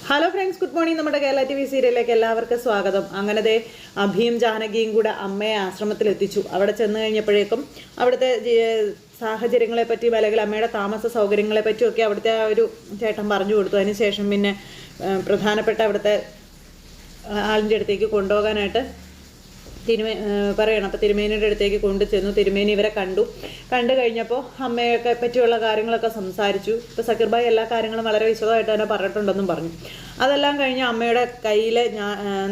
Hello friends, good morning. നമ്മുടെ Kerala TV സീരിയലിലേക്ക് എല്ലാവർക്കും സ്വാഗതം. അങ്ങനത്തെ അഭിയും ജാനകിയും കൂടെ അമ്മയെ ആശ്രമത്തിലെത്തിച്ചു. അവിടെ ചെന്ന് കഴിഞ്ഞപ്പോഴേക്കും അവിടുത്തെ സാഹചര്യങ്ങളെ പറ്റി അല്ലെങ്കിൽ അമ്മയുടെ താമസ സൗകര്യങ്ങളെ പറ്റിയൊക്കെ അവിടുത്തെ ആ ഒരു ചേട്ടൻ പറഞ്ഞു കൊടുത്തു. അതിനുശേഷം പിന്നെ പ്രധാനപ്പെട്ട അവിടുത്തെ ആളിൻ്റെ അടുത്തേക്ക് കൊണ്ടുപോകാനായിട്ട് പറയണം. അപ്പോൾ തിരുമേനിയുടെ അടുത്തേക്ക് കൊണ്ടു ചെന്നു. തിരുമേനി ഇവരെ കണ്ടു കഴിഞ്ഞപ്പോൾ അമ്മയൊക്കെ പറ്റിയുള്ള കാര്യങ്ങളൊക്കെ സംസാരിച്ചു. ഇപ്പോൾ സക്കീർ ഭായ് എല്ലാ കാര്യങ്ങളും വളരെ വിശദമായിട്ട് തന്നെ പറഞ്ഞിട്ടുണ്ടെന്നും പറഞ്ഞു. അതെല്ലാം കഴിഞ്ഞ് അമ്മയുടെ കയ്യിലെ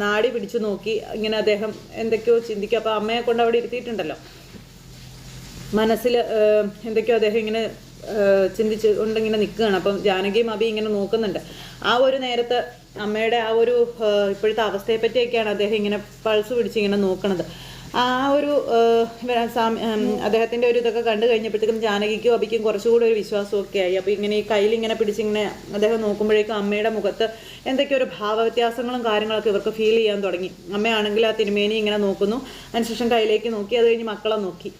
നാടി പിടിച്ചു നോക്കി ഇങ്ങനെ അദ്ദേഹം എന്തൊക്കെയോ ചിന്തിക്കുക. അപ്പോൾ അമ്മയെ കൊണ്ട് അവിടെ ഇരുത്തിയിട്ടുണ്ടല്ലോ, മനസ്സിൽ എന്തൊക്കെയോ അദ്ദേഹം ഇങ്ങനെ ചിന്തിച്ച് കൊണ്ടിങ്ങനെ നിൽക്കുകയാണ്. അപ്പം ജാനകിയും അബി ഇങ്ങനെ നോക്കുന്നുണ്ട്. ആ ഒരു നേരത്ത് അമ്മയുടെ ആ ഒരു ഇപ്പോഴത്തെ അവസ്ഥയെ പറ്റിയൊക്കെയാണ് അദ്ദേഹം ഇങ്ങനെ പൾസ് പിടിച്ച് ഇങ്ങനെ നോക്കണത്. ആ ഒരു അദ്ദേഹത്തിൻ്റെ ഒരു ഇതൊക്കെ കണ്ടു കഴിഞ്ഞപ്പോഴത്തേക്കും ജാനകിക്കും അബിക്കും കുറച്ചുകൂടി ഒരു വിശ്വാസമൊക്കെ ആയി. അപ്പോൾ ഇങ്ങനെ ഈ കയ്യിലിങ്ങനെ പിടിച്ചിങ്ങനെ അദ്ദേഹം നോക്കുമ്പോഴേക്കും അമ്മയുടെ മുഖത്ത് എന്തൊക്കെയോ ഒരു ഭാവവ്യത്യാസങ്ങളും കാര്യങ്ങളൊക്കെ ഇവർക്ക് ഫീൽ ചെയ്യാൻ തുടങ്ങി. അമ്മയാണെങ്കിൽ ആ തിരുമേനി ഇങ്ങനെ നോക്കുന്നു, അതിനുശേഷം കയ്യിലേക്ക് നോക്കി, അത് കഴിഞ്ഞ് മക്കളെ നോക്കി.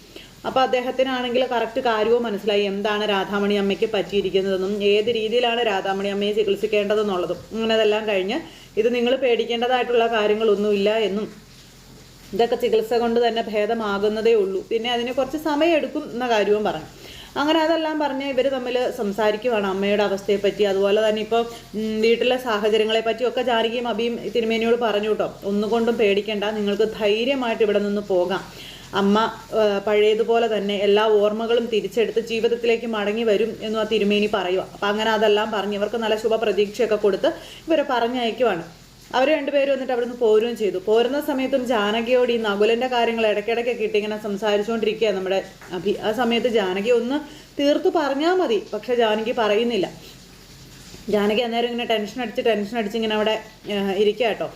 അപ്പോൾ അദ്ദേഹത്തിനാണെങ്കിൽ കറക്റ്റ് കാര്യവും മനസ്സിലായി എന്താണ് രാധാമണി അമ്മയ്ക്ക് പറ്റിയിരിക്കുന്നതെന്നും ഏത് രീതിയിലാണ് രാധാമണി അമ്മയെ ചികിത്സിക്കേണ്ടതെന്നുള്ളതും. അങ്ങനെ അതെല്ലാം കഴിഞ്ഞ് ഇത് നിങ്ങൾ പേടിക്കേണ്ടതായിട്ടുള്ള കാര്യങ്ങളൊന്നുമില്ല എന്നും ഇതൊക്കെ ചികിത്സ കൊണ്ട് തന്നെ ഭേദമാകുന്നതേ ഉള്ളൂ, പിന്നെ അതിന് കുറച്ച് സമയമെടുക്കും എന്ന കാര്യവും പറഞ്ഞു. അങ്ങനെ അതെല്ലാം പറഞ്ഞ് ഇവർ തമ്മിൽ സംസാരിക്കുവാണ് അമ്മയുടെ അവസ്ഥയെപ്പറ്റി. അതുപോലെ തന്നെ ഇപ്പോൾ വീട്ടിലെ സാഹചര്യങ്ങളെ പറ്റിയൊക്കെ ജാനകിയും അബിയും തിരുമേനിയോട് പറഞ്ഞു കേട്ടോ, ഒന്നുകൊണ്ടും പേടിക്കേണ്ട, നിങ്ങൾക്ക് ധൈര്യമായിട്ട് ഇവിടെ നിന്ന് പോകാം. അമ്മ പഴയതുപോലെ തന്നെ എല്ലാ ഓർമ്മകളും തിരിച്ചെടുത്ത് ജീവിതത്തിലേക്ക് മടങ്ങി വരും എന്നും ആ തിരുമേനി പറയുക. അപ്പം അങ്ങനെ അതെല്ലാം പറഞ്ഞ് ഇവർക്ക് നല്ല ശുഭപ്രതീക്ഷയൊക്കെ കൊടുത്ത് ഇവരെ പറഞ്ഞയക്കുവാണ്. അവർ രണ്ടുപേരും വന്നിട്ട് അവിടെ നിന്ന് പോരുകയും ചെയ്തു. പോരുന്ന സമയത്തും ജാനകിയോട് ഈ നകുലൻ്റെ കാര്യങ്ങൾ ഇടയ്ക്കിടയ്ക്കൊക്കെ ഇട്ട് ഇങ്ങനെ സംസാരിച്ചുകൊണ്ടിരിക്കുക നമ്മുടെ അഭി. ആ സമയത്ത് ജാനകി ഒന്ന് തീർത്ത് പറഞ്ഞാൽ മതി, പക്ഷെ ജാനകി പറയുന്നില്ല. ജാനകി അന്നേരം ഇങ്ങനെ ടെൻഷൻ അടിച്ച് ഇങ്ങനെ അവിടെ ഇരിക്കുക കേട്ടോ.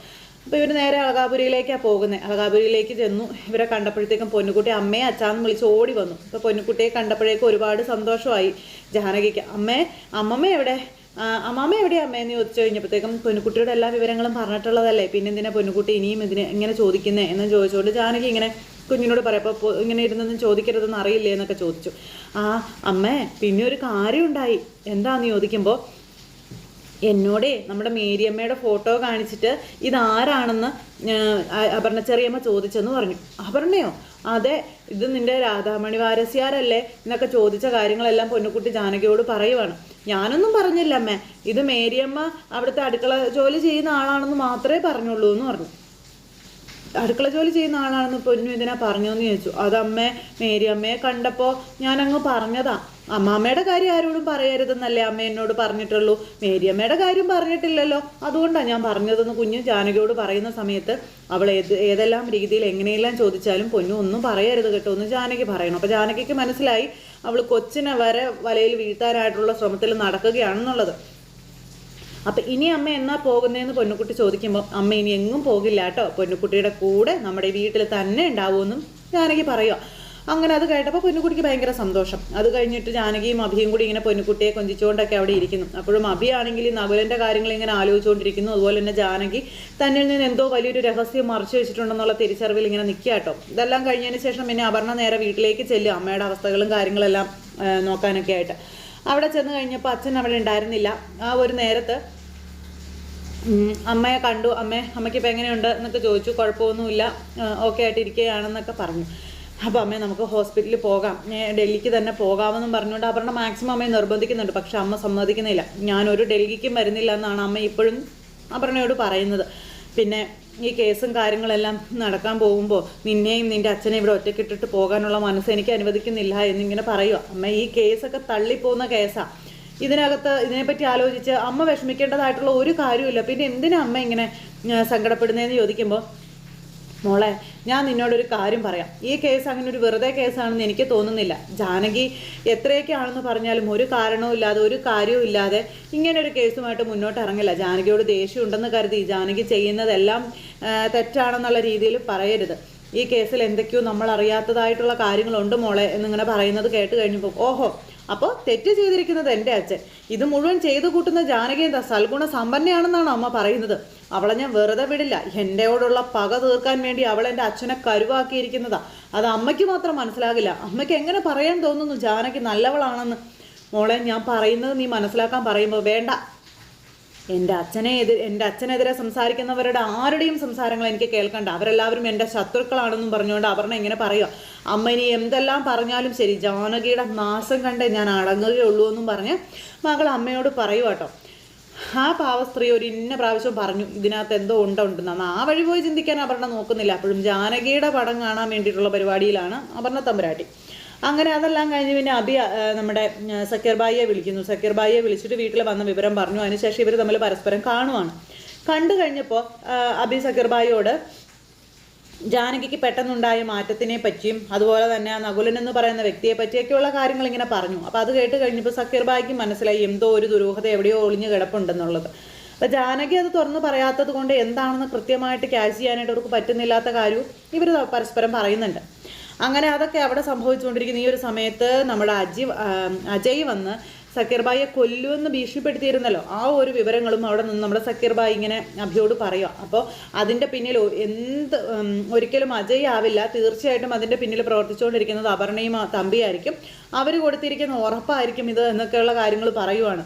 അപ്പോൾ ഇവർ നേരെ അളകാപുരിയിലേക്കാണ് പോകുന്നത്. അളകാപുരിയിലേക്ക് ചെന്നു. ഇവരെ കണ്ടപ്പോഴത്തേക്കും പൊന്നുകുട്ടി അമ്മയെ അച്ഛാന്ന് വിളിച്ച് ഓടി വന്നു. അപ്പോൾ പൊന്നുകുട്ടിയെ കണ്ടപ്പോഴേക്കും ഒരുപാട് സന്തോഷമായി ജാനകിക്ക്. അമ്മമ്മ എവിടെ, അമ്മാമ്മ എവിടെയാണ് അമ്മയെന്ന് ചോദിച്ചു കഴിഞ്ഞപ്പോഴത്തേക്കും പൊന്നുകുട്ടിയുടെ എല്ലാ വിവരങ്ങളും പറഞ്ഞിട്ടുള്ളതല്ലേ, പിന്നെ എന്തിനാ പൊന്നുകുട്ടി ഇനിയും ഇതിനെ ഇങ്ങനെ ചോദിക്കുന്നത് എന്ന് ചോദിച്ചുകൊണ്ട് ജാനകി ഇങ്ങനെ കുഞ്ഞിനോട് പറയപ്പോൾ ഇങ്ങനെ ഇരുന്നൊന്നും ചോദിക്കരുതെന്ന് അറിയില്ലേ എന്നൊക്കെ ചോദിച്ചു. അമ്മേ പിന്നെ ഒരു കാര്യം ഉണ്ടായി. എന്താന്ന് ചോദിക്കുമ്പോൾ എന്നോടേ നമ്മുടെ മേരിയമ്മയുടെ ഫോട്ടോ കാണിച്ചിട്ട് ഇതാരാണെന്ന് അപർണ ചെറിയമ്മ ചോദിച്ചെന്ന് പറഞ്ഞു. അപർണയോ? അതെ, ഇത് നിന്റെ രാധാമണി വാരസ്യാരല്ലേ എന്നൊക്കെ ചോദിച്ച കാര്യങ്ങളെല്ലാം പൊന്നുകുട്ടി ജാനകിയോട് പറയുവാണ്. ഞാനൊന്നും പറഞ്ഞില്ല അമ്മേ, ഇത് മേരിയമ്മ അവിടുത്തെ അടുക്കള ജോലി ചെയ്യുന്ന ആളാണെന്ന് മാത്രമേ പറഞ്ഞുള്ളൂ എന്ന് പറഞ്ഞു. അടുക്കള ജോലി ചെയ്യുന്ന ആളാണെന്ന് പൊന്നു ഇതിനാ പറഞ്ഞോന്ന് ചോദിച്ചു. അതമ്മേ മേരിയമ്മയെ കണ്ടപ്പോൾ ഞാനങ്ങ് പറഞ്ഞതാ. അമ്മാമ്മയുടെ കാര്യം ആരോടും പറയരുതെന്നല്ലേ അമ്മ എന്നോട് പറഞ്ഞിട്ടുള്ളൂ, മേരിയമ്മയുടെ കാര്യം പറഞ്ഞിട്ടില്ലല്ലോ, അതുകൊണ്ടാണ് ഞാൻ പറഞ്ഞതെന്ന് കുഞ്ഞു ജാനകിയോട് പറയുന്ന സമയത്ത് അവൾ ഏതെല്ലാം രീതിയിൽ എങ്ങനെയെല്ലാം ചോദിച്ചാലും പൊന്നു ഒന്നും പറയരുത് കേട്ടോ എന്ന് ജാനകി പറയണം. അപ്പോൾ ജാനകിക്ക് മനസ്സിലായി അവൾ കൊച്ചിനെ വരെ വലയിൽ വീഴ്ത്താനായിട്ടുള്ള ശ്രമത്തിൽ നടക്കുകയാണെന്നുള്ളത്. അപ്പം ഇനി അമ്മ എന്നാ പോകുന്നതെന്ന് പൊന്നുകുട്ടി ചോദിക്കുമ്പോൾ അമ്മ ഇനി എങ്ങും പോകില്ല കേട്ടോ, പൊന്നുകുട്ടിയുടെ കൂടെ നമ്മുടെ വീട്ടിൽ തന്നെ ഉണ്ടാവുമെന്നും ജാനകി പറയുക. അങ്ങനെ അത് കേട്ടപ്പോൾ പൊന്നുകുട്ടിക്ക് ഭയങ്കര സന്തോഷം. അത് കഴിഞ്ഞിട്ട് ജാനകിയും അഭിയും കൂടി ഇങ്ങനെ പൊന്നുകുട്ടിയെ കൊഞ്ചിച്ചുകൊണ്ടൊക്കെ അവിടെ ഇരിക്കുന്നു. അപ്പോഴും അഭിയാണെങ്കിൽ ഈ നകുലൻ്റെ കാര്യങ്ങൾ ഇങ്ങനെ ആലോചിച്ചുകൊണ്ടിരിക്കുന്നു. അതുപോലെ തന്നെ ജാനകി തന്നിൽ നിന്ന് എന്തോ വലിയൊരു രഹസ്യം മറച്ചു വെച്ചിട്ടുണ്ടെന്നുള്ള തിരിച്ചറിവിൽ ഇങ്ങനെ നിൽക്കുക കേട്ടോ. ഇതെല്ലാം കഴിഞ്ഞതിന് ശേഷം പിന്നെ അപർണ നേരെ വീട്ടിലേക്ക് ചെല്ലും അമ്മയുടെ അവസ്ഥകളും കാര്യങ്ങളെല്ലാം നോക്കാനൊക്കെ ആയിട്ട്. അവിടെ ചെന്ന് കഴിഞ്ഞപ്പോൾ അച്ഛൻ അവിടെ ഉണ്ടായിരുന്നില്ല. ആ ഒരു നേരത്ത് അമ്മയെ കണ്ടു. അമ്മയ്ക്ക് ഇപ്പം എങ്ങനെയുണ്ട് എന്നൊക്കെ ചോദിച്ചു. കുഴപ്പമൊന്നുമില്ല, ഓക്കെ ആയിട്ട് ഇരിക്കുകയാണെന്നൊക്കെ പറഞ്ഞു. അപ്പോൾ അമ്മയെ നമുക്ക് ഹോസ്പിറ്റലിൽ പോകാം, ഡൽഹിക്ക് തന്നെ പോകാമെന്നും പറഞ്ഞുകൊണ്ട് അപർണ മാക്സിമം അമ്മയെ നിർബന്ധിക്കുന്നുണ്ട്. പക്ഷെ അമ്മ സമ്മതിക്കുന്നില്ല. ഞാനൊരു ഡൽഹിക്കും വരുന്നില്ല എന്നാണ് അമ്മ ഇപ്പോഴും അപർണയോട് പറയുന്നത്. പിന്നെ ഈ കേസും കാര്യങ്ങളെല്ലാം നടക്കാൻ പോകുമ്പോൾ നിന്നെയും നിൻ്റെ അച്ഛനെയും ഇവിടെ ഒറ്റയ്ക്കിട്ടിട്ട് പോകാനുള്ള മനസ്സ് എനിക്ക് അനുവദിക്കുന്നില്ല എന്നിങ്ങനെ പറയുക. അമ്മ ഈ കേസൊക്കെ തള്ളിപ്പോകുന്ന കേസാണ്. ഇതിനെപ്പറ്റി ആലോചിച്ച് അമ്മ വിഷമിക്കേണ്ടതായിട്ടുള്ള ഒരു കാര്യമില്ല. പിന്നെ എന്തിനാ അമ്മ ഇങ്ങനെ സങ്കടപ്പെടുന്നതെന്ന് ചോദിക്കുമ്പോൾ മോളെ ഞാൻ നിന്നോടൊരു കാര്യം പറയാം. ഈ കേസ് അങ്ങനെ ഒരു വെറുതെ കേസാണെന്ന് എനിക്ക് തോന്നുന്നില്ല. ജാനകി എത്രയൊക്കെ ആണെന്ന് പറഞ്ഞാലും ഒരു കാരണവും ഇല്ലാതെ ഒരു കാര്യവും ഇല്ലാതെ ഇങ്ങനെ ഒരു കേസുമായിട്ട് മുന്നോട്ട് ഇറങ്ങില്ല. ജാനകിയോട് ദേഷ്യം ഉണ്ടെന്ന് കരുതി ജാനകി ചെയ്യുന്നതെല്ലാം തെറ്റാണെന്നുള്ള രീതിയിൽ പറയരുത്. ഈ കേസിൽ എന്തൊക്കെയോ നമ്മൾ അറിയാത്തതായിട്ടുള്ള കാര്യങ്ങളുണ്ട് മോളെ എന്നിങ്ങനെ പറയുന്നത് കേട്ട് കഴിഞ്ഞപ്പോൾ ഓഹോ, അപ്പോൾ തെറ്റ് ചെയ്തിരിക്കുന്നത് എൻ്റെ അച്ഛൻ, ഇത് മുഴുവൻ ചെയ്തു കൂട്ടുന്ന ജാനകി എന്താ സൽഗുണ സമ്പന്നയാണെന്നാണ് അമ്മ പറയുന്നത്. അവളെ ഞാൻ വെറുതെ വിടില്ല. എന്നോടുള്ള പക തീർക്കാൻ വേണ്ടി അവൾ എൻ്റെ അച്ഛനെ കരുവാക്കിയിരിക്കുന്നതാ. അത് അമ്മയ്ക്ക് മാത്രം മനസ്സിലാകില്ല. അമ്മയ്ക്ക് എങ്ങനെ പറയാൻ തോന്നുന്നു ജാനകി നല്ലവളാണെന്ന്? മോളെ ഞാൻ പറയുന്നത് നീ മനസ്സിലാക്കാൻ പറയുമ്പോൾ വേണ്ട, എൻ്റെ അച്ഛനെതിരെ സംസാരിക്കുന്നവരുടെ ആരുടെയും സംസാരങ്ങൾ എനിക്ക് കേൾക്കണ്ട, അവരെല്ലാവരും എൻ്റെ ശത്രുക്കളാണെന്നും പറഞ്ഞുകൊണ്ട് അപർണ ഇങ്ങനെ പറയുക. അമ്മ ഇനി എന്തെല്ലാം പറഞ്ഞാലും ശരി, ജാനകിയുടെ നാശം കണ്ടേ ഞാൻ അടങ്ങുകയുള്ളൂ എന്നും പറഞ്ഞ് മകൾ അമ്മയോട് പറയുക കേട്ടോ. ആ പാവ സ്ത്രീ ഒരു ഇന്ന പ്രാവശ്യം പറഞ്ഞു ഇതിനകത്ത് എന്തോ ഉണ്ടെന്ന്. ആ വഴി പോയി ചിന്തിക്കാൻ അപർണ നോക്കുന്നില്ല. അപ്പോഴും ജാനകിയുടെ പടം കാണാൻ വേണ്ടിയിട്ടുള്ള പരിപാടിയിലാണ് അപർണ തമ്പുരാട്ടി. അങ്ങനെ അതെല്ലാം കഴിഞ്ഞ് പിന്നെ അബി നമ്മുടെ സക്കീർബായിയെ വിളിക്കുന്നു. സക്കീർബായിയെ വിളിച്ചിട്ട് വീട്ടിൽ വന്ന വിവരം പറഞ്ഞു. അതിനുശേഷം ഇവർ തമ്മിൽ പരസ്പരം കാണുവാണ്. കണ്ടു കഴിഞ്ഞപ്പോൾ അബി സക്കീർബായിയോട് ജാനകിക്ക് പെട്ടെന്നുണ്ടായ മാറ്റത്തിനെ പറ്റിയും അതുപോലെ തന്നെ ആ നകുലൻ എന്ന് പറയുന്ന വ്യക്തിയെ പറ്റിയൊക്കെയുള്ള കാര്യങ്ങൾ ഇങ്ങനെ പറഞ്ഞു. അപ്പോൾ അത് കേട്ട് കഴിഞ്ഞപ്പോൾ സക്കീർബായിക്ക് മനസ്സിലായി എന്തോ ഒരു ദുരൂഹത എവിടെയോ ഒളിഞ്ഞു കിടപ്പുണ്ടെന്നുള്ളത്. അപ്പോൾ ജാനകി അത് തുറന്നു പറയാത്തത് കൊണ്ട് എന്താണെന്ന് കൃത്യമായിട്ട് ക്യാച്ച് ചെയ്യാനായിട്ട് അവർക്ക് പറ്റുന്നില്ലാത്ത കാര്യവും ഇവർ പരസ്പരം പറയുന്നുണ്ട്. അങ്ങനെ അതൊക്കെ അവിടെ സംഭവിച്ചുകൊണ്ടിരിക്കുന്ന ഈ ഒരു സമയത്ത് നമ്മുടെ അജയ് വന്ന് സക്കീർബായിയെ കൊല്ലുമെന്ന് ഭീഷണിപ്പെടുത്തിയിരുന്നല്ലോ, ആ ഒരു വിവരങ്ങളും അവിടെ നിന്ന് നമ്മുടെ സക്കീർബായി ഇങ്ങനെ അഭിയോട് പറയുക. അപ്പോൾ അതിൻ്റെ പിന്നിൽ ഒരിക്കലും അജയ് ആവില്ല, തീർച്ചയായിട്ടും അതിൻ്റെ പിന്നിൽ പ്രവർത്തിച്ചുകൊണ്ടിരിക്കുന്നത് അപർണയും തമ്പിയായിരിക്കും, അവർ കൊടുത്തിരിക്കുന്ന ഉറപ്പായിരിക്കും ഇത് എന്നൊക്കെയുള്ള കാര്യങ്ങൾ പറയുവാണ്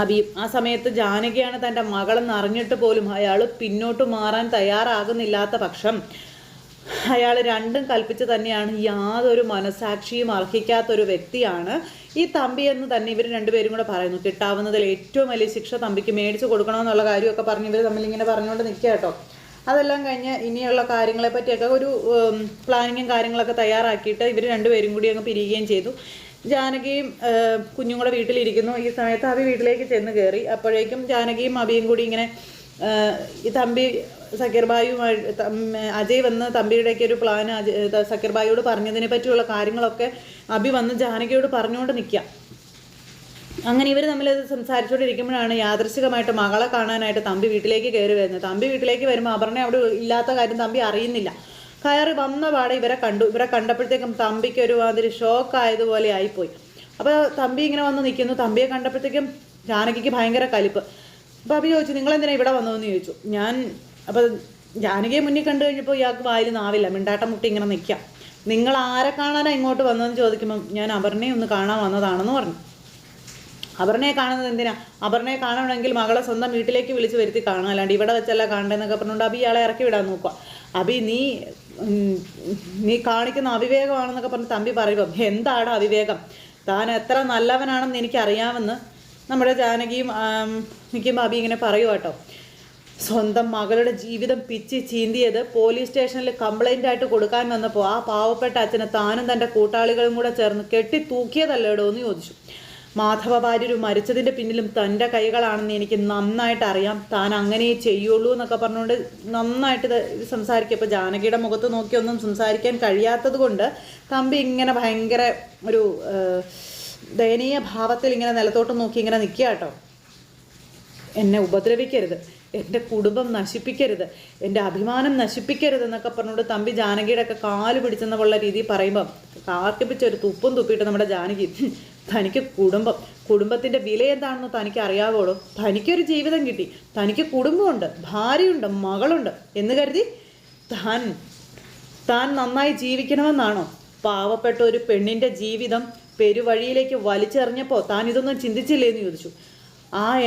അബിയും. ആ സമയത്ത് ജാനകിയാണ് തൻ്റെ മകളെന്ന് അറിഞ്ഞിട്ട് പോലും അയാൾ പിന്നോട്ട് മാറാൻ തയ്യാറാകുന്നില്ലാത്ത പക്ഷം അയാൾ രണ്ടും കൽപ്പിച്ച് തന്നെയാണ്, യാതൊരു മനസാക്ഷിയും അർഹിക്കാത്തൊരു വ്യക്തിയാണ് ഈ തമ്പി എന്ന് തന്നെ ഇവർ രണ്ടുപേരും കൂടെ പറയുന്നു. കിട്ടാവുന്നതിൽ ഏറ്റവും വലിയ ശിക്ഷ തമ്പിക്ക് മേടിച്ച് കൊടുക്കണമെന്നുള്ള കാര്യമൊക്കെ പറഞ്ഞ് ഇവർ തമ്മിലിങ്ങനെ പറഞ്ഞുകൊണ്ട് നിൽക്കുക കേട്ടോ. അതെല്ലാം കഴിഞ്ഞ് ഇനിയുള്ള കാര്യങ്ങളെ പറ്റിയൊക്കെ ഒരു പ്ലാനിങ്ങും കാര്യങ്ങളൊക്കെ തയ്യാറാക്കിയിട്ട് ഇവർ രണ്ടുപേരും കൂടി അങ്ങ് പിരിയുകയും ചെയ്തു. ജാനകിയും കുഞ്ഞും കൂടെ വീട്ടിലിരിക്കുന്നു. ഈ സമയത്ത് അബി വീട്ടിലേക്ക് ചെന്ന് കയറി. അപ്പോഴേക്കും ജാനകിയും അബിയും കൂടി ഇങ്ങനെ ഈ തമ്പി സക്കീർബായിയുമായി അജയ് വന്ന് തമ്പിയുടെയൊക്കെ ഒരു പ്ലാൻ സക്കീർബായിയോട് പറഞ്ഞതിനെ പറ്റിയുള്ള കാര്യങ്ങളൊക്കെ അബി വന്ന് ജാനകിയോട് പറഞ്ഞുകൊണ്ട് നിൽക്കുക. അങ്ങനെ ഇവർ തമ്മിൽ സംസാരിച്ചുകൊണ്ടിരിക്കുമ്പോഴാണ് യാദൃശ്ചികമായിട്ട് മകളെ കാണാനായിട്ട് തമ്പി വീട്ടിലേക്ക് കയറി വരുന്നത്. തമ്പി വീട്ടിലേക്ക് വരുമ്പോൾ അപർണ അവിടെ ഇല്ലാത്ത കാര്യം തമ്പി അറിയുന്നില്ല. കയറി വന്ന പാടെ ഇവരെ കണ്ടു. ഇവരെ കണ്ടപ്പോഴത്തേക്കും തമ്പിക്ക് ഒരു മാതിരി ഷോക്കായതുപോലെ ആയിപ്പോയി. അപ്പോൾ തമ്പി ഇങ്ങനെ വന്ന് നിൽക്കുന്നു. തമ്പിയെ കണ്ടപ്പോഴത്തേക്കും ജാനകിക്ക് ഭയങ്കര കലിപ്പ്. അപ്പോൾ അബി ചോദിച്ചു, നിങ്ങളെന്തിനാ ഇവിടെ വന്നതെന്ന് ചോദിച്ചു. അപ്പോൾ ജാനകിയെ മുന്നിൽ കണ്ടു കഴിഞ്ഞപ്പോൾ ഇയാൾക്ക് വായിൽ നാവില്ല, മിണ്ടാട്ടം മുട്ടി ഇങ്ങനെ നിൽക്കാം. നിങ്ങൾ ആരെ കാണാനാണ് ഇങ്ങോട്ട് വന്നതെന്ന് ചോദിക്കുമ്പം ഞാൻ അപർണയെ ഒന്ന് കാണാൻ വന്നതാണെന്ന് പറഞ്ഞു. അപർണയെ കാണുന്നത് എന്തിനാ? അപർണയെ കാണണമെങ്കിൽ മകളെ സ്വന്തം വീട്ടിലേക്ക് വിളിച്ച് വരുത്തി കാണാം, അല്ലാണ്ട് ഇവിടെ വെച്ചല്ല കാണേണ്ടതെന്നൊക്കെ പറഞ്ഞുകൊണ്ട് അബി ഇയാളെ ഇറക്കി വിടാൻ നോക്കുക. അബി നീ കാണിക്കുന്ന അവിവേകമാണെന്നൊക്കെ പറഞ്ഞ് തമ്പി പറയുമ്പം എന്താണ് അവിവേകം? താൻ എത്ര നല്ലവനാണെന്ന് എനിക്കറിയാമെന്ന് നമ്മുടെ ജാനകിയും നിൽക്കുമ്പോൾ അബി ഇങ്ങനെ പറയുക കേട്ടോ. സ്വന്തം മകളുടെ ജീവിതം പിച്ചി ചീന്തിയത് പോലീസ് സ്റ്റേഷനിൽ കംപ്ലൈൻ്റ് ആയിട്ട് കൊടുക്കാൻ വന്നപ്പോൾ ആ പാവപ്പെട്ട അച്ഛനെ താനും തൻ്റെ കൂട്ടാളികളും കൂടെ ചേർന്ന് കെട്ടി തൂക്കിയതല്ലേടോ എന്ന് ചോദിച്ചു. മാധവ ഭാര്യരു മരിച്ചതിൻ്റെ പിന്നിലും തൻ്റെ കൈകളാണെന്ന് എനിക്ക് നന്നായിട്ട് അറിയാം, താൻ അങ്ങനെ ചെയ്യുള്ളൂ എന്നൊക്കെ പറഞ്ഞുകൊണ്ട് നന്നായിട്ട് ഇത് സംസാരിക്കും. ഇപ്പോൾ ജാനകിയുടെ മുഖത്ത് നോക്കി ഒന്നും സംസാരിക്കാൻ കഴിയാത്തത് കൊണ്ട് തമ്പി ഇങ്ങനെ ഭയങ്കര ഒരു ദയനീയ ഭാവത്തിൽ ഇങ്ങനെ നിലത്തോട്ട് നോക്കി ഇങ്ങനെ നിൽക്കുക കേട്ടോ. എന്നെ ഉപദ്രവിക്കരുത്, എൻ്റെ കുടുംബം നശിപ്പിക്കരുത്, എൻ്റെ അഭിമാനം നശിപ്പിക്കരുത് എന്നൊക്കെ പറഞ്ഞുകൊണ്ട് തമ്പി ജാനകിയുടെ ഒക്കെ കാല് പിടിച്ചെന്നുള്ള രീതിയിൽ പറയുമ്പം കാർക്കിപ്പിച്ചൊരു തുപ്പും തുപ്പിയിട്ട് നമ്മുടെ ജാനകി, തനിക്ക് കുടുംബത്തിൻ്റെ വില എന്താണെന്ന് തനിക്ക് അറിയാവോളൂ, തനിക്കൊരു ജീവിതം കിട്ടി, തനിക്ക് കുടുംബമുണ്ട്, ഭാര്യയുണ്ട്, മകളുണ്ട് എന്ന് കരുതി താൻ നന്നായി ജീവിക്കണമെന്നാണോ? പാവപ്പെട്ട ഒരു പെണ്ണിൻ്റെ ജീവിതം പെരുവഴിയിലേക്ക് വലിച്ചെറിഞ്ഞപ്പോൾ താൻ ഇതൊന്നും ചിന്തിച്ചില്ലേ എന്ന് ചോദിച്ചു.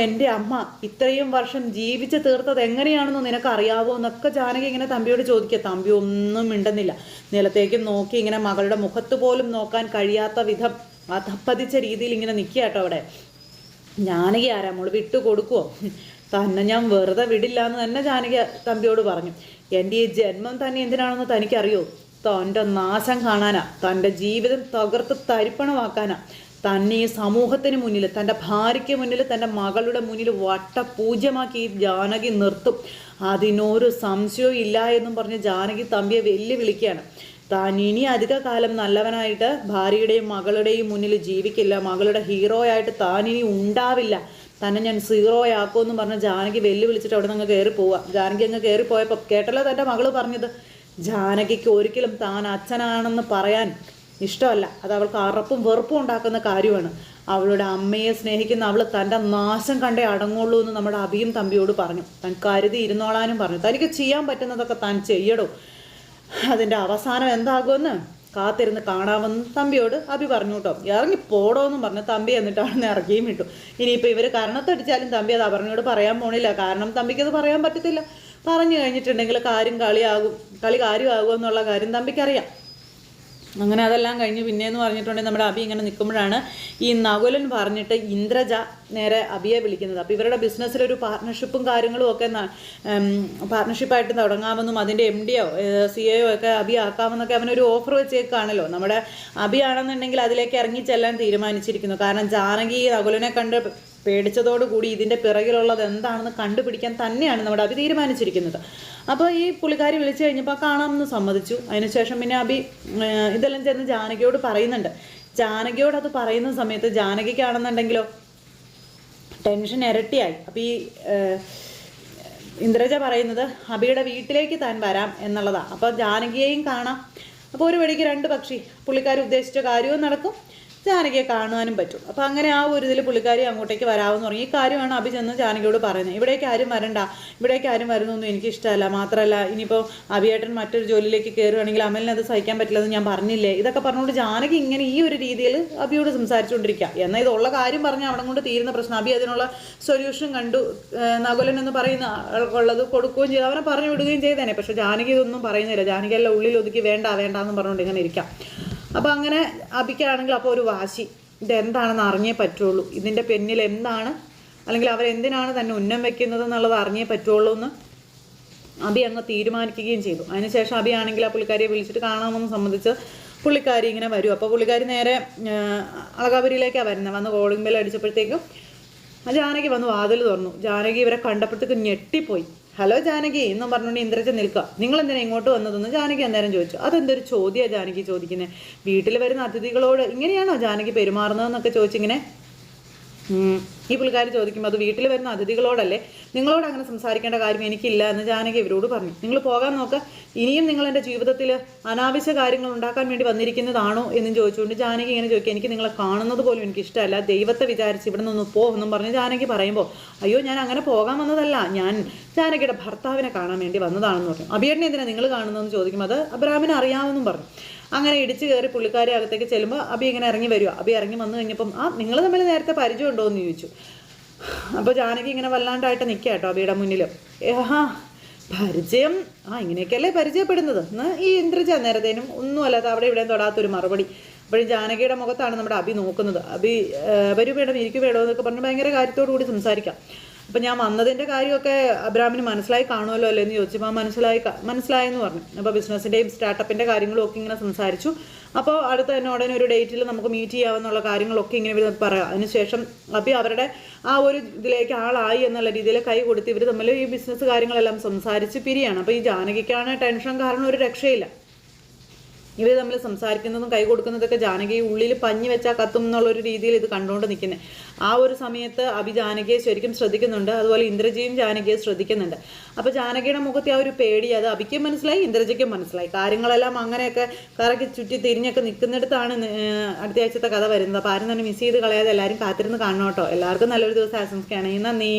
എൻ്റെ അമ്മ ഇത്രയും വർഷം ജീവിച്ച് തീർത്തത് എങ്ങനെയാണെന്ന് നിനക്കറിയാവോ എന്നൊക്കെ ജാനകി ഇങ്ങനെ തമ്പിയോട് ചോദിക്കുക. തമ്പി ഒന്നും മിണ്ടുന്നില്ല. നിലത്തേക്ക് നോക്കി ഇങ്ങനെ മകളുടെ മുഖത്ത് പോലും നോക്കാൻ കഴിയാത്ത വിധം അധപ്പതിച്ച രീതിയിൽ ഇങ്ങനെ നിൽക്കുക കേട്ടോ അവിടെ. ജാനകി ആരാ മോള് വിട്ടു കൊടുക്കുമോ? തന്നെ ഞാൻ വെറുതെ വിടില്ല എന്ന് തന്നെ ജാനകി തമ്പിയോട് പറഞ്ഞു. എൻ്റെ ഈ ജന്മം തന്നെ എന്തിനാണെന്ന് തനിക്കറിയോ? തൻ്റെ നാശം കാണാനാ, തൻ്റെ ജീവിതം തകർത്ത് തരിപ്പണമാക്കാനാ, തന്നെ ഈ സമൂഹത്തിന് മുന്നിൽ, തൻ്റെ ഭാര്യയ്ക്ക് മുന്നിൽ, തൻ്റെ മകളുടെ മുന്നിൽ വട്ടപൂജ്യമാക്കി ഈ ജാനകി നിർത്തും, അതിനൊരു സംശയവും ഇല്ല എന്നും പറഞ്ഞ് ജാനകി തമ്പിയെ വെല്ലുവിളിക്കുകയാണ്. താൻ ഇനി അധിക കാലം നല്ലവനായിട്ട് ഭാര്യയുടെയും മകളുടെയും മുന്നിൽ ജീവിക്കില്ല, മകളുടെ ഹീറോയായിട്ട് താൻ ഇനി ഉണ്ടാവില്ല, തന്നെ ഞാൻ സീറോയാക്കുമെന്ന് പറഞ്ഞ് ജാനകി വെല്ലുവിളിച്ചിട്ട് അവിടെ നിന്ന് കയറി പോവുക. ജാനകി അങ്ങ് കയറിപ്പോയപ്പോൾ കേട്ടല്ലോ തൻ്റെ മകൾ പറഞ്ഞത്. ജാനകിക്ക് ഒരിക്കലും താൻ അച്ഛനാണെന്ന് പറയാൻ ഇഷ്ടമല്ല, അത് അവൾക്ക് അറപ്പും വെറുപ്പും ഉണ്ടാക്കുന്ന കാര്യമാണ്. അവളുടെ അമ്മയെ സ്നേഹിക്കുന്ന അവൾ തൻ്റെ നാശം കണ്ടേ അടങ്ങുള്ളൂ എന്ന് നമ്മുടെ അബിയും തമ്പിയോട് പറഞ്ഞു. താൻ കരുതി ഇരുന്നോളാനും പറഞ്ഞു. തനിക്ക് ചെയ്യാൻ പറ്റുന്നതൊക്കെ താൻ ചെയ്യടോ, അതിൻ്റെ അവസാനം എന്താകുമെന്ന് കാത്തിരുന്ന് കാണാമെന്ന് തമ്പിയോട് അഭി പറഞ്ഞു കേട്ടോ. ഇറങ്ങി പോടോ എന്നും പറഞ്ഞ് തമ്പി എന്നിട്ടാണ് ഇറക്കിയും വിട്ടു. ഇനിയിപ്പോൾ ഇവർ കരണത്തടിച്ചാലും തമ്പി അത് അപർണയോട് പറയാൻ പോണില്ല. കാരണം തമ്പിക്കത് പറയാൻ പറ്റത്തില്ല. പറഞ്ഞു കഴിഞ്ഞിട്ടുണ്ടെങ്കിൽ കളി കാര്യമാകുമോ എന്നുള്ള കാര്യം തമ്പിക്കറിയാം. അങ്ങനെ അതെല്ലാം കഴിഞ്ഞ് പിന്നെയെന്ന് പറഞ്ഞിട്ടുണ്ടെങ്കിൽ നമ്മുടെ അഭി ഇങ്ങനെ നിൽക്കുമ്പോഴാണ് ഈ നകുലൻ പറഞ്ഞിട്ട് ഇന്ദ്രജ നേരെ അഭിയെ വിളിക്കുന്നത്. അപ്പോൾ ഇവരുടെ ബിസിനസ്സിലൊരു പാർട്ട്ണർഷിപ്പും കാര്യങ്ങളും ഒക്കെ പാർട്ട്ണർഷിപ്പായിട്ട് തുടങ്ങാമെന്നും അതിൻ്റെ MD-യോ CEO ഒക്കെ അഭി ആക്കാമെന്നൊക്കെ അവനൊരു ഓഫർ വെച്ചേക്കാണല്ലോ. നമ്മുടെ അഭിയാണെന്നുണ്ടെങ്കിൽ അതിലേക്ക് ഇറങ്ങി ചെല്ലാൻ തീരുമാനിച്ചിരിക്കുന്നു. കാരണം ജാനകി നകുലനെ കണ്ട് പേടിച്ചതോടുകൂടി ഇതിൻ്റെ പിറകിലുള്ളത് എന്താണെന്ന് കണ്ടുപിടിക്കാൻ തന്നെയാണ് നമ്മുടെ അഭി തീരുമാനിച്ചിരിക്കുന്നത്. അപ്പോൾ ഈ പുള്ളിക്കാരി വിളിച്ചു കഴിഞ്ഞപ്പോൾ കാണാമെന്ന് സമ്മതിച്ചു. അതിനുശേഷം പിന്നെ അഭി ഇതെല്ലാം ചെന്ന് ജാനകിയോട് പറയുന്നുണ്ട്. ജാനകിയോട് അത് പറയുന്ന സമയത്ത് ജാനകിക്കാണെന്നുണ്ടെങ്കിലോ ടെൻഷൻ ഇരട്ടിയായി. അപ്പോൾ ഈ ഇന്ദ്രജ പറയുന്നത് അഭിയുടെ വീട്ടിലേക്ക് താൻ വരാം എന്നുള്ളതാണ്. അപ്പോൾ ജാനകിയെയും കാണാം. അപ്പോൾ ഒരു വെടിക്ക് രണ്ട് പക്ഷി. പുള്ളിക്കാരി ഉദ്ദേശിച്ച കാര്യവും നടക്കും, ജാനകിയെ കാണുവാനും പറ്റും. അപ്പോൾ അങ്ങനെ ആ ഒരു ഇതിൽ പുള്ളിക്കാരി അങ്ങോട്ടേക്ക് വരാമെന്ന് പറഞ്ഞു. ഈ കാര്യമാണ് അഭി ചെന്ന് ജാനകിയോട് പറയുന്നത്. ഇവിടേക്ക് ആരും വരണ്ട, ഇവിടേക്ക് ആരും വരുന്നൊന്നും എനിക്കിഷ്ടമല്ല. മാത്രമല്ല ഇനിയിപ്പോൾ അഭിയേട്ടൻ മറ്റൊരു ജോലിയിലേക്ക് കയറുകയാണെങ്കിൽ അമലിന് അത് സഹിക്കാൻ പറ്റില്ലെന്ന് ഞാൻ പറഞ്ഞില്ലേ. ഇതൊക്കെ പറഞ്ഞുകൊണ്ട് ജാനകി ഇങ്ങനെ ഈ ഒരു രീതിയിൽ അഭിയോട് സംസാരിച്ചുകൊണ്ടിരിക്കുക. എന്നാൽ ഇതുള്ള കാര്യം പറഞ്ഞാൽ അവിടെ കൊണ്ട് തീരുന്ന പ്രശ്നം. അഭി അതിനുള്ള സൊല്യൂഷൻ കണ്ടു. നകുലൻ എന്ന് പറയുന്ന ഉള്ളത് കൊടുക്കുകയും ചെയ്തു, അവനെ പറഞ്ഞു വിടുകയും ചെയ്തേനെ. പക്ഷേ ജാനകി ഇതൊന്നും പറയുന്നില്ല. ജാനകി എല്ലാം ഉള്ളിൽ ഒതുക്കി വേണ്ട എന്ന് പറഞ്ഞുകൊണ്ട് ഇങ്ങനെ ഇരിക്കാം. അപ്പോൾ അങ്ങനെ അഭിക്കാണെങ്കിൽ അപ്പോൾ ഒരു വാശി, ഇതെന്താണെന്ന് അറിഞ്ഞേ പറ്റുള്ളൂ, ഇതിൻ്റെ പിന്നിൽ എന്താണ്, അല്ലെങ്കിൽ അവരെന്തിനാണ് തന്നെ ഉന്നം വെക്കുന്നത് എന്നുള്ളത് അറിഞ്ഞേ പറ്റുള്ളൂ എന്ന് അഭി അങ്ങ് തീരുമാനിക്കുകയും ചെയ്തു. അതിനുശേഷം അഭി ആണെങ്കിൽ ആ പുള്ളിക്കാരിയെ വിളിച്ചിട്ട് കാണാമെന്ന് സംബന്ധിച്ച് പുള്ളിക്കാരി ഇങ്ങനെ വരും. അപ്പോൾ പുള്ളിക്കാരി നേരെ അളകാപുരിയിലേക്കാണ് വരുന്നത്. വന്ന് കോളിംഗ് ബെൽ അടിച്ചപ്പോഴത്തേക്കും ജാനകി വന്ന് വാതിൽ തുറന്നു. ജാനകി ഇവരെ കണ്ടപ്പോഴത്തേക്കും ഞെട്ടിപ്പോയി. ഹലോ ജാനകി എന്നും പറഞ്ഞുകൊണ്ട് ഇന്ദ്രജ നിൽക്കുക. നിങ്ങളെന്തിനാ ഇങ്ങോട്ട് വന്നതെന്ന് ജാനകി അന്നേരം ചോദിച്ചു. അതെന്തൊരു ചോദ്യമാണ് ജാനകി ചോദിക്കുന്നത്? വീട്ടിൽ വരുന്ന അതിഥികളോട് ഇങ്ങനെയാണോ ജാനകി പെരുമാറുന്നതെന്നൊക്കെ ചോദിച്ചിങ്ങനെ ഈ പുള്ളിക്കാരി ചോദിക്കുമ്പോൾ അത് വീട്ടിൽ വരുന്ന അതിഥികളോടല്ലേ, നിങ്ങളോട് അങ്ങനെ സംസാരിക്കേണ്ട കാര്യം എനിക്കില്ല എന്ന് ജാനകി ഇവരോട് പറഞ്ഞു. നിങ്ങൾ പോകാൻ നോക്കുക, ഇനിയും നിങ്ങൾ എൻ്റെ ജീവിതത്തിൽ അനാവശ്യ കാര്യങ്ങൾ ഉണ്ടാക്കാൻ വേണ്ടി വന്നിരിക്കുന്നതാണോ എന്നും ചോദിച്ചുകൊണ്ട് ജാനകി ഇങ്ങനെ ചോദിക്കുക. എനിക്ക് നിങ്ങളെ കാണുന്നത് പോലും എനിക്ക് ഇഷ്ടമല്ല, ദൈവത്തെ വിചാരിച്ച് ഇവിടെ നിന്ന് പോ എന്നും പറഞ്ഞ് ജാനകി പറയുമ്പോൾ അയ്യോ ഞാൻ അങ്ങനെ പോകാൻ വന്നതല്ല, ഞാൻ ജാനകിയുടെ ഭർത്താവിനെ കാണാൻ വേണ്ടി വന്നതാണെന്ന് പറഞ്ഞു. അഭിയേട്ടനെ എന്തിനാണ് നിങ്ങൾ കാണുന്നതെന്ന് ചോദിക്കുമ്പോൾ അത് അബ്രാമിനെ അറിയാമെന്നും പറഞ്ഞു. അങ്ങനെ ഇടിച്ചു കയറി പുള്ളിക്കാരി അകത്തേക്ക് ചെല്ലുമ്പോൾ അഭി ഇങ്ങനെ ഇറങ്ങി വരിക. അഭി ഇറങ്ങി വന്നു കഴിഞ്ഞപ്പം നിങ്ങൾ തമ്മിൽ നേരത്തെ പരിചയം ഉണ്ടോ എന്ന് ചോദിച്ചു. അപ്പോൾ ജാനകി ഇങ്ങനെ വല്ലാണ്ടായിട്ട് നിൽക്കുക കേട്ടോ അഭിയുടെ മുന്നിൽ. പരിചയം ഇങ്ങനെയൊക്കെയല്ലേ പരിചയപ്പെടുന്നത് എന്ന് ഈ ഇന്ദ്രജ നേരത്തേനും ഒന്നും അല്ലാത്ത അവിടെ ഇവിടെയും തൊടാത്തൊരു മറുപടി. അപ്പോഴും ജാനകിയുടെ മുഖത്താണ് നമ്മുടെ അഭി നോക്കുന്നത്. അഭി വരൂ വേണം ഇരിക്കു വേണോ എന്നൊക്കെ പറഞ്ഞ് ഭയങ്കര കാര്യത്തോടു കൂടി സംസാരിക്കാം. അപ്പം ഞാൻ വന്നതിൻ്റെ കാര്യമൊക്കെ അബ്രാമിന് മനസ്സിലായി കാണുമല്ലോ അല്ലേ എന്ന് ചോദിച്ചപ്പോൾ മനസ്സിലായെന്ന് പറഞ്ഞു. അപ്പോൾ ബിസിനസ്സിൻ്റെയും സ്റ്റാർട്ടപ്പിൻ്റെ കാര്യങ്ങളും ഒക്കെ ഇങ്ങനെ സംസാരിച്ചു. അപ്പോൾ അടുത്ത തന്നെ ഉടനെ ഒരു ഡേറ്റിൽ നമുക്ക് മീറ്റ് ചെയ്യാമെന്നുള്ള കാര്യങ്ങളൊക്കെ ഇങ്ങനെ ഇവർ പറയാം. അതിനുശേഷം അഭി അവരുടെ ആ ഒരു ഇതിലേക്ക് ആളായി എന്നുള്ള രീതിയിൽ കൈ കൊടുത്ത് ഇവർ തമ്മിൽ ഈ ബിസിനസ് കാര്യങ്ങളെല്ലാം സംസാരിച്ച് പിരിയാണ്. അപ്പോൾ ഈ ജാനകിക്കാണ് ടെൻഷൻ കാരണം ഒരു രക്ഷയില്ല. ഇവർ തമ്മിൽ സംസാരിക്കുന്നതും കൈ കൊടുക്കുന്നതൊക്കെ ജാനകി ഉള്ളിൽ പഞ്ഞി വെച്ചാൽ കത്തും എന്നുള്ളൊരു രീതിയിൽ ഇത് കണ്ടുകൊണ്ട് നിൽക്കുന്നത്. ആ ഒരു സമയത്ത് അഭി ജാനകിയെ ശരിക്കും ശ്രദ്ധിക്കുന്നുണ്ട്. അതുപോലെ ഇന്ദ്രജിയും ജാനകിയെ ശ്രദ്ധിക്കുന്നുണ്ട്. അപ്പോൾ ജാനകിയുടെ മുഖത്തെ ആ ഒരു പേടി അത് അഭിക്കും മനസ്സിലായി, ഇന്ദ്രജിക്കും മനസ്സിലായി. കാര്യങ്ങളെല്ലാം അങ്ങനെയൊക്കെ കറക്കി ചുറ്റി തിരിഞ്ഞൊക്കെ നിൽക്കുന്നിടത്താണ് അടുത്ത ആഴ്ചത്തെ കഥ വരുന്നത്. അപ്പോൾ ആരും തന്നെ മിസ് ചെയ്ത് കളയാതെ എല്ലാവരും കാത്തിരുന്ന് കാണണം കേട്ടോ. എല്ലാവർക്കും നല്ലൊരു ദിവസം ആശംസിക്കുകയാണ്. നന്ദി.